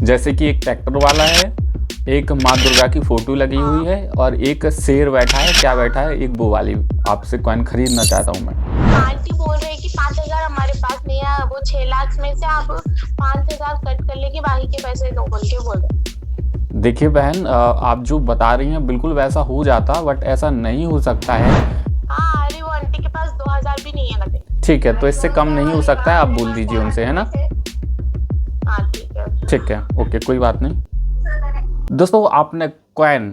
जैसे कि एक ट्रैक्टर वाला है, एक माँ दुर्गा की फोटो लगी हुई है और एक शेर बैठा है, क्या बैठा है, एक वो वाली। आपसे कॉइन खरीदना चाहता हूँ मैं। आंटी बोल रहे हैं कि 5,000 हमारे पास नहीं है, वो 6 लाख में से आप 5,000 कट कर लेके बाकी के पैसे दो बोल के बोल रहे हैं। देखिए बहन, आप जो बता रही हैं बिल्कुल वैसा हो जाता, बट ऐसा नहीं हो सकता है। हाँ, अरे वो आंटी के पास 2,000 भी नहीं है लगे। ठीक है, तो इससे कम नहीं हो सकता है, आप बोल दीजिए उनसे, है ना। हाँ ठीक है। ठीक है, ओके, कोई बात नहीं। दोस्तों, आपने कॉइन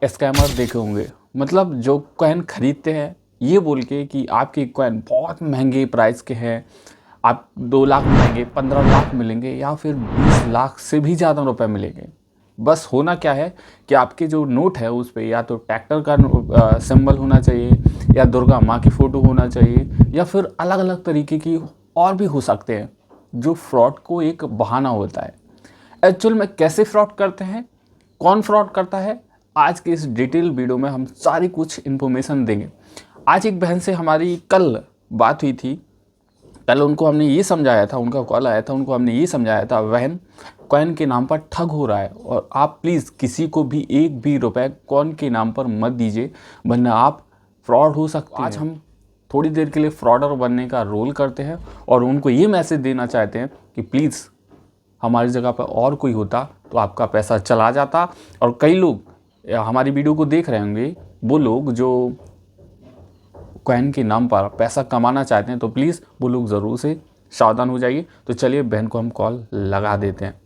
स्कैमर देखे होंगे, मतलब जो कॉइन खरीदते हैं ये बोल के कि आपके कॉइन बहुत महंगे प्राइस के हैं, आप 2 लाख मिलेंगे, 15 लाख मिलेंगे या फिर 20 लाख से भी ज़्यादा रुपए मिलेंगे। बस होना क्या है कि आपके जो नोट है उस पर या तो ट्रैक्टर का सिंबल होना चाहिए, या दुर्गा माँ की फ़ोटो होना चाहिए, या फिर अलग अलग तरीके की और भी हो सकते हैं, जो फ्रॉड को एक बहाना होता है। एक्चुअल में कैसे फ्रॉड करते हैं, कौन फ्रॉड करता है, आज के इस डिटेल वीडियो में हम सारी कुछ इन्फॉर्मेशन देंगे। आज एक बहन से हमारी कल बात हुई थी, कल उनको हमने ये समझाया था, उनका कॉल आया था, उनको हमने ये समझाया था बहन कॉइन के नाम पर ठग हो रहा है और आप प्लीज़ किसी को भी एक भी रुपए कॉइन के नाम पर मत दीजिए, वरना आप फ्रॉड हो सकते हैं। आज हम थोड़ी देर के लिए फ्रॉडर बनने का रोल करते हैं और उनको ये मैसेज देना चाहते हैं कि प्लीज़ हमारी जगह पर और कोई होता तो आपका पैसा चला जाता। और कई लोग हमारी वीडियो को देख रहे होंगे, वो लोग जो कॉइन के नाम पर पैसा कमाना चाहते हैं, तो प्लीज़ वो लोग ज़रूर से सावधान हो जाइए। तो चलिए बहन को हम कॉल लगा देते हैं।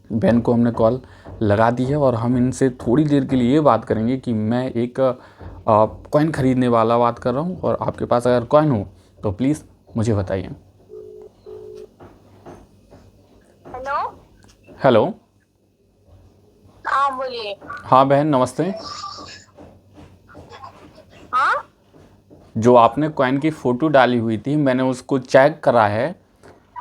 बहन को हमने कॉल लगा दी है और हम इनसे थोड़ी देर के लिए ये बात करेंगे कि मैं एक कॉइन ख़रीदने वाला बात कर रहा हूँ और आपके पास अगर कॉइन हो तो प्लीज़ मुझे बताइए। हेलो। हेलो। हाँ बोलिए। हाँ बहन, नमस्ते। हाँ जो आपने कॉइन की फ़ोटो डाली हुई थी, मैंने उसको चेक करा है।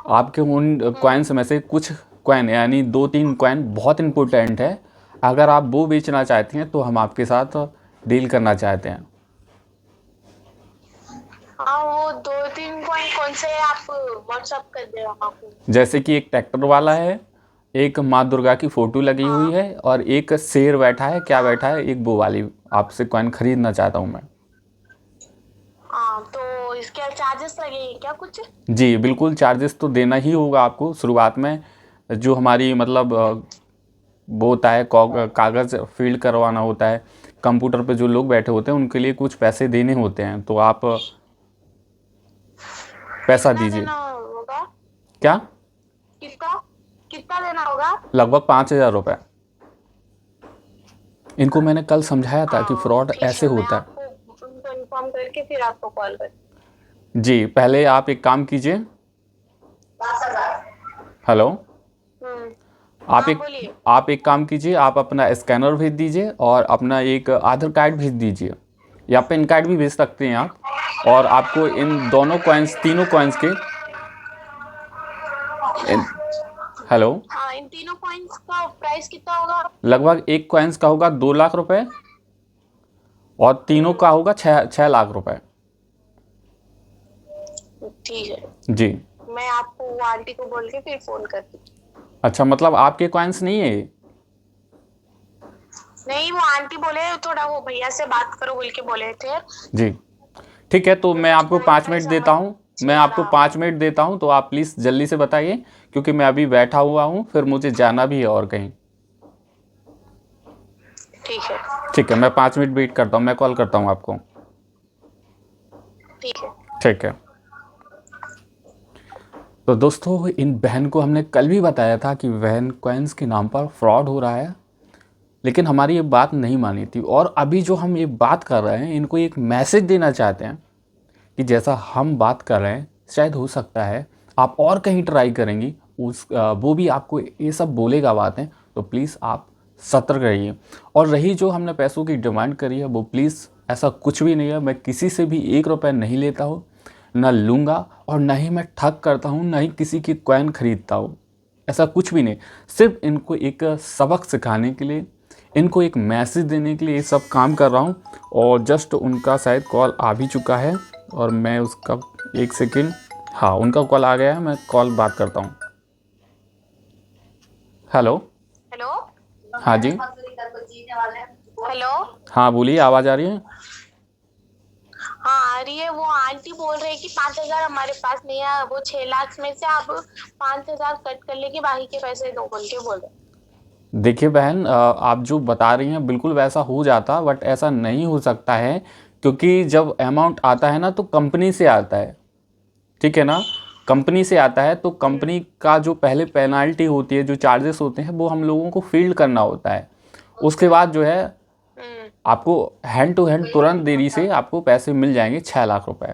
आपके उन कॉइन्स में से कुछ कॉइन, यानी 2-3 कॉइन बहुत इम्पोर्टेंट है। अगर आप वो बेचना चाहती हैं तो हम आपके साथ डील करना चाहते हैं। हाँ, वो 2-3 पॉइंट कौन से आप व्हाट्सअप कर दे रहा हूँ। जैसे कि एक ट्रैक्टर वाला है, एक माँ दुर्गा की फ़ोटो लगी हुई है और एक शेर बैठा है, क्या बैठा है, एक वो वाली। आपसे कॉइन खरीदना चाहता हूँ मैं। हाँ, तो इसके चार्जेस लगेंगे क्या कुछ? जी बिल्कुल, चार्जेस तो देना ही होगा आपको शुरुआत में। जो हमारी मतलब वो होता है, कागज़ फील्ड करवाना होता है, कंप्यूटर पे जो लोग बैठे होते हैं उनके लिए कुछ पैसे देने होते हैं, तो आप पैसा कितना दीजिए। देना होगा? क्या? कितना कितना देना होगा? लगभग 5,000 रुपये। इनको मैंने कल समझाया था कि फ्रॉड ठीक ऐसे है, मैं होता है। आपको उनको इन्फॉर्म करके फिर आपको कॉल कर। जी, पहले आप एक काम कीजिए। हेलो। आप हाँ एक बोलिए। आप एक काम कीजिए, आप अपना स्कैनर भेज दीजिए और अपना एक आधार कार्ड भेज दीजिए, या पैन कार्ड भी भेज सकते हैं आप। और आपको इन दोनों कॉइन्स, तीनों कॉइन्स के हेलो। हाँ, इन तीनों पॉइंट्स का प्राइस कितना होगा? लगभग एक कॉइन्स का होगा 2 लाख रुपए और तीनों का होगा 6 लाख रुपए। ठीक है, जी। मैं आपको वो आंटी को बोल के फिर फोन करती। अच्छा, मतलब आपके कॉइन्स नहीं है ये? नहीं, वो आंटी बोले थोड़ा वो भैया से बात करो बोल के बोले थे। जी ठीक है, तो मैं आपको 5 मिनट देता हूँ। मैं आपको हाँ, 5 मिनट देता हूँ, तो आप प्लीज़ जल्दी से बताइए, क्योंकि मैं अभी बैठा हुआ हूँ, फिर मुझे जाना भी है और कहीं। ठीक है। ठीक है, मैं 5 मिनट वेट करता हूँ, मैं कॉल करता हूँ आपको। ठीक है। ठीक है। तो दोस्तों, इन बहन को हमने कल भी बताया था कि बहन कॉइन्स के नाम पर फ्रॉड हो रहा है, लेकिन हमारी ये बात नहीं मानी थी। और अभी जो हम ये बात कर रहे हैं, इनको एक मैसेज देना चाहते हैं कि जैसा हम बात कर रहे हैं, शायद हो सकता है आप और कहीं ट्राई करेंगी, वो भी आपको ये सब बोलेगा बातें, तो प्लीज़ आप सतर्क रहिए। और रही जो हमने पैसों की डिमांड करी है, वो प्लीज़ ऐसा कुछ भी नहीं है। मैं किसी से भी 1 रुपया नहीं लेता हूँ, ना लूँगा, और ना ही मैं ठग करता हूँ, ना ही किसी की कॉइन खरीदता हूँ। ऐसा कुछ भी नहीं। सिर्फ इनको एक सबक सिखाने के लिए, इनको एक मैसेज देने के लिए ये सब काम कर रहा हूँ। और जस्ट उनका शायद कॉल आ भी चुका है और मैं उसका 1 सेकेंड, हाँ उनका कॉल आ गया है, मैं कॉल बात करता हूँ। हेलो। हेलो। हाँ जी। हेलो। हाँ बोलिए, आवाज़ आ रही है। हाँ आ रही है। वो आंटी बोल रहे हैं कि 5,000 हमारे पास नहीं है, वो 6 लाख में से आप 5,000 कट कर लेके बाकी के पैसे दो बोल के बोल रहे देखिए बहन, आप जो बता रही हैं बिल्कुल वैसा हो जाता, बट ऐसा नहीं हो सकता है, क्योंकि जब अमाउंट आता है ना तो कंपनी से आता है, ठीक है ना। कंपनी से आता है तो हैं। कंपनी का जो पहले पेनाल्टी होती है, जो चार्जेस होते हैं, वो हम लोगों को फील्ड करना होता है। उसके बाद जो है हम्म। आपको हैंड टू हैंड तुरंत देरी से आपको पैसे मिल जाएंगे, 6 लाख रुपए।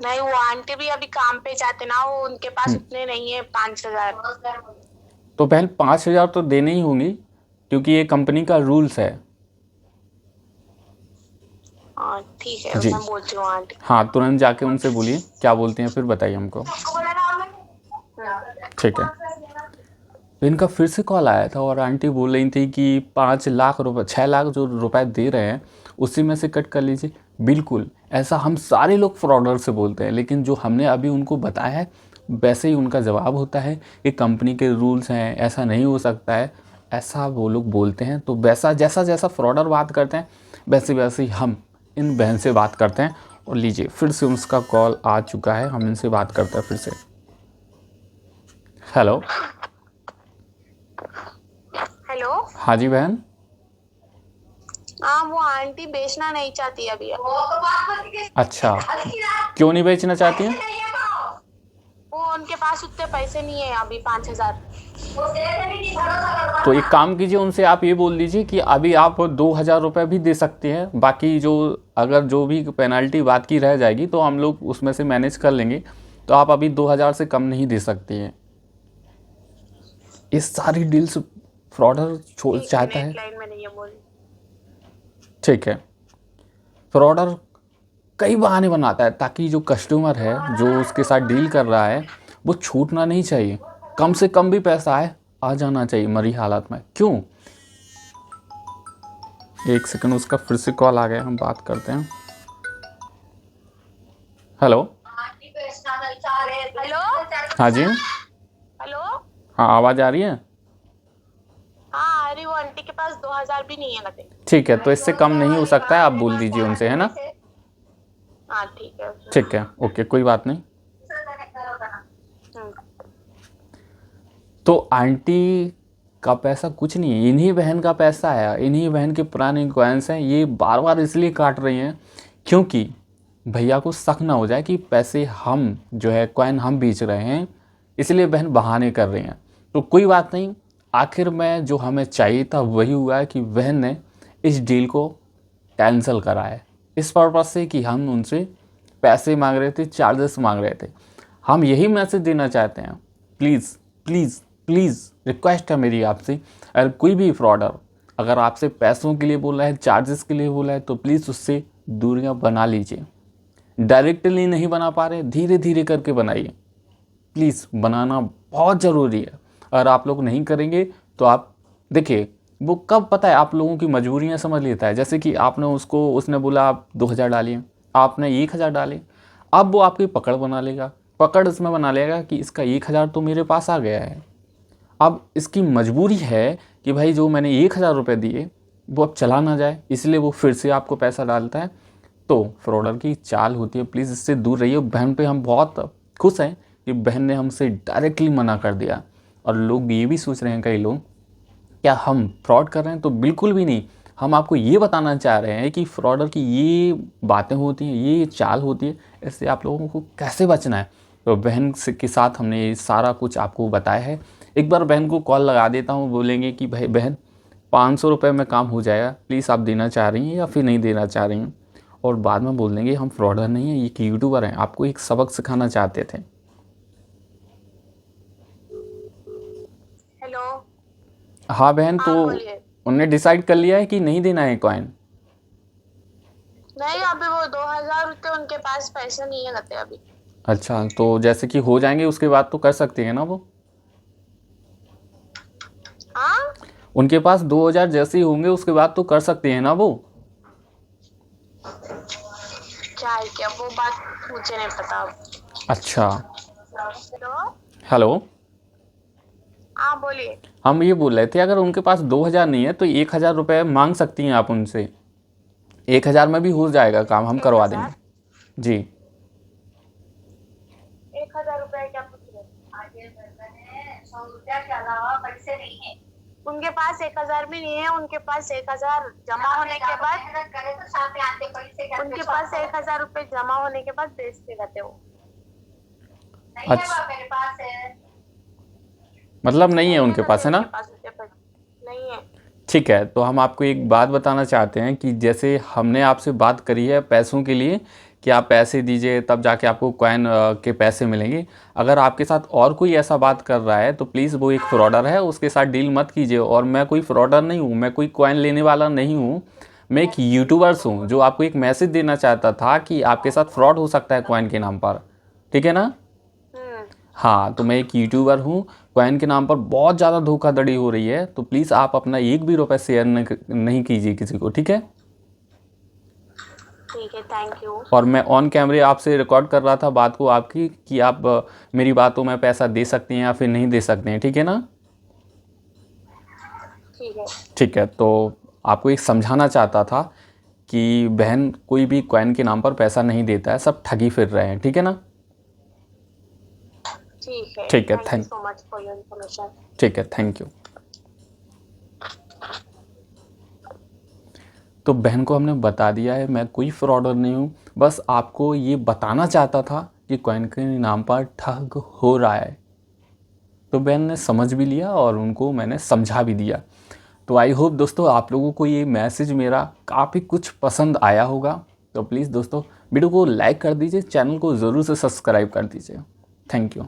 नहीं, वो आंटी भी अभी काम पे जाते ना, वो उनके पास उतने नहीं है 5,000। तो बहन 5,000 तो देने ही होंगी, क्योंकि ये कंपनी का रूल्स है। हाँ ठीक है, जी। मैं बोलती हूँ आंटी। हाँ, तुरंत जाके उनसे बोलिए क्या बोलते हैं, फिर बताइए हमको। ठीक है। तो इनका फिर से कॉल आया था और आंटी बोल रही थी कि 5 लाख रुपए, 6 लाख जो रुपए दे रहे हैं उसी में से कट कर लीजिए। बिल्कुल ऐसा हम सारे लोग फ्रॉडर से बोलते हैं, लेकिन जो हमने अभी उनको बताया है वैसे ही उनका जवाब होता है कि कंपनी के रूल्स हैं, ऐसा नहीं हो सकता है, ऐसा वो लोग बोलते हैं। तो वैसा जैसा जैसा फ्रॉडर बात करते हैं वैसे वैसे ही हम इन बहन से बात करते हैं। और लीजिए फिर से उसका कॉल आ चुका है, हम इनसे बात करते हैं फिर से। हेलो। हेलो। हाँ जी बहन। हाँ, वो आंटी बेचना नहीं चाहती अभी। अच्छा, क्यों नहीं बेचना चाहती हैं? वो उनके पास उतने पैसे नहीं है अभी 5,000। तो एक काम कीजिए, उनसे आप ये बोल दीजिए कि अभी आप 2,000 रुपये भी दे सकते हैं, बाकी जो अगर जो भी पेनल्टी बात की रह जाएगी तो हम लोग उसमें से मैनेज कर लेंगे। तो आप अभी 2,000 से कम नहीं दे सकती हैं। ये सारी डील्स फ्रॉडर छोड़ ठीक है, चाहता नेट है। लाइन में नहीं है, बोली। ठीक है। फ्रॉडर कई बहाने बनाता है ताकि जो कस्टमर है, जो उसके साथ डील कर रहा है, वो छूटना नहीं चाहिए। कम से कम भी पैसा आए, आ जाना चाहिए मरी हालत में। क्यों? एक सेकंड, उसका फिर से कॉल आ गया, हम बात करते हैं। हेलो। हेलो। हाँ जी। हेलो। हाँ, आवाज़ आ रही है। हाँ अरे, वो आंटी के पास 2,000 भी नहीं है लगते। ठीक है, तो इससे कम नहीं हो सकता है, आप बोल दीजिए उनसे, है ना। हाँ ठीक है। ठीक है, ओके, कोई बात नहीं। हम्म। तो आंटी का पैसा कुछ नहीं है, इन्हीं बहन का पैसा है, इन्हीं बहन के पुराने कॉइन्स हैं। ये बार बार इसलिए काट रही हैं क्योंकि भैया को शक ना हो जाए कि पैसे हम जो है कॉइन हम बेच रहे हैं, इसलिए बहन बहाने कर रही हैं। तो कोई बात नहीं, आखिर में जो हमें चाहिए था वही हुआ है कि बहन ने इस डील को कैंसिल करा है, इस पर्पज़ से कि हम उनसे पैसे मांग रहे थे, चार्जेस मांग रहे थे। हम यही मैसेज देना चाहते हैं, प्लीज़ प्लीज़ प्लीज़ रिक्वेस्ट है मेरी आपसे, अगर कोई भी फ्रॉडर अगर आपसे पैसों के लिए बोला है, चार्जेस के लिए बोला है, तो प्लीज़ उससे दूरियां बना लीजिए। डायरेक्टली नहीं बना पा रहे, धीरे धीरे करके बनाइए। प्लीज़ बनाना बहुत ज़रूरी है। अगर आप लोग नहीं करेंगे तो आप देखिए, वो कब पता है आप लोगों की मजबूरियां समझ लेता है। जैसे कि आपने उसने बोला आप 2,000 डालिए, आपने 1,000 डाले, अब वो आपकी पकड़ बना लेगा। पकड़ इसमें बना लेगा कि इसका 1,000 तो मेरे पास आ गया है, अब इसकी मजबूरी है कि भाई जो मैंने 1,000 रुपये दिए वो अब चला ना जाए, इसलिए वो फिर से आपको पैसा डालता है। तो फ्रॉडर की चाल होती है, प्लीज़ इससे दूर रहिए। बहन पे हम बहुत खुश हैं कि बहन ने हमसे डायरेक्टली मना कर दिया। और लोग ये भी सोच रहे हैं, कई लोग, क्या हम फ्रॉड कर रहे हैं? तो बिल्कुल भी नहीं। हम आपको ये बताना चाह रहे हैं कि फ्रॉडर की ये बातें होती हैं, ये चाल होती है, इससे आप लोगों को कैसे बचना है। तो बहन के साथ हमने ये सारा कुछ आपको बताया है। एक बार बहन को कॉल लगा देता हूँ, बोलेंगे कि भाई बहन 500 रुपये में काम हो जाएगा, प्लीज़ आप देना चाह रही हैं या फिर नहीं देना चाह रही हैं। और बाद में बोल देंगे हम फ्रॉडर नहीं हैं, ये एक यूट्यूबर हैं, आपको एक सबक सिखाना चाहते थे। हेलो। हाँ बहन, तो हाँ बोलिए। उनने डिसाइड कर लिया है कि नहीं देना है कॉइन। नहीं, अभी वो 2,000 रुपये उनके पास पैसे नहीं है लगते अभी। अच्छा, तो जैसे कि हो जाएंगे उसके बाद तो कर सकते हैं ना वो। हाँ। उनके पास 2,000 जैसे ही होंगे उसके बाद तो कर सकते हैं ना वो। क्या है, क्या वो बात मुझे नहीं पता। अच्छा। हेलो। हेलो। हाँ बोलिए। हम ये बोल रहे थे अगर उनके पास 2,000 नहीं है तो 1,000 रुपये मांग सकती हैं आप उनसे। 1,000 में भी हो जाएगा काम, हम करवा देंगे। 1,000? जी 1,000 रुपए क्या पूछ रहे हैं? आगे है 100 रुपया के अलावा पैसे नहीं है उनके पास। 1,000 भी नहीं है उनके पास। 1,000 जमा होने के बाद तो साथ आते पैसे उनके पास 1,000 रुपए जमा होने के बाद बेचते रहते हो। नहीं है अच्छा, मेरे पास है। मतलब नहीं है उनके पास, है ना? उनके पास उतने पैसे नहीं है। ठीक है, तो हम आपको एक बात बताना चाहते हैं कि जैसे हमने आपसे बात करी है पैसों के लिए कि आप पैसे दीजिए तब जाके आपको कॉइन के पैसे मिलेंगे। अगर आपके साथ और कोई ऐसा बात कर रहा है तो प्लीज़ वो एक फ्रॉडर है, उसके साथ डील मत कीजिए। और मैं कोई फ्रॉडर नहीं हूँ, मैं कोई कॉइन लेने वाला नहीं हूँ। मैं एक यूट्यूबर्स हूँ जो आपको एक मैसेज देना चाहता था कि आपके साथ फ्रॉड हो सकता है कॉइन के नाम पर। ठीक है ना? हाँ, तो मैं एक यूट्यूबर हूँ, कॉइन के नाम पर बहुत ज़्यादा धोखाधड़ी हो रही है, तो प्लीज़ आप अपना एक भी रुपये शेयर नहीं कीजिए किसी को, ठीक है? ठीक है, थैंक यू। और मैं ऑन कैमरे आपसे रिकॉर्ड कर रहा था बात को आपकी कि आप मेरी बातों में पैसा दे सकते हैं या फिर नहीं दे सकते हैं, ठीक है ना? ठीक है। ठीक है, तो आपको एक समझाना चाहता था कि बहन कोई भी कॉइन के नाम पर पैसा नहीं देता है, सब ठगी फिर रहे हैं, ठीक है ना? ठीक है, ठीक है, thank you so much for your information. ठीक है, थैंक यू। तो बहन को हमने बता दिया है, मैं कोई फ्रॉडर नहीं हूँ, बस आपको ये बताना चाहता था कि कॉइन के नाम पर ठग हो रहा है। तो बहन ने समझ भी लिया और उनको मैंने समझा भी दिया। तो आई होप दोस्तों आप लोगों को ये मैसेज मेरा काफ़ी कुछ पसंद आया होगा। तो प्लीज़ दोस्तों वीडियो को लाइक कर दीजिए, चैनल को ज़रूर से सब्सक्राइब कर दीजिए। Thank you.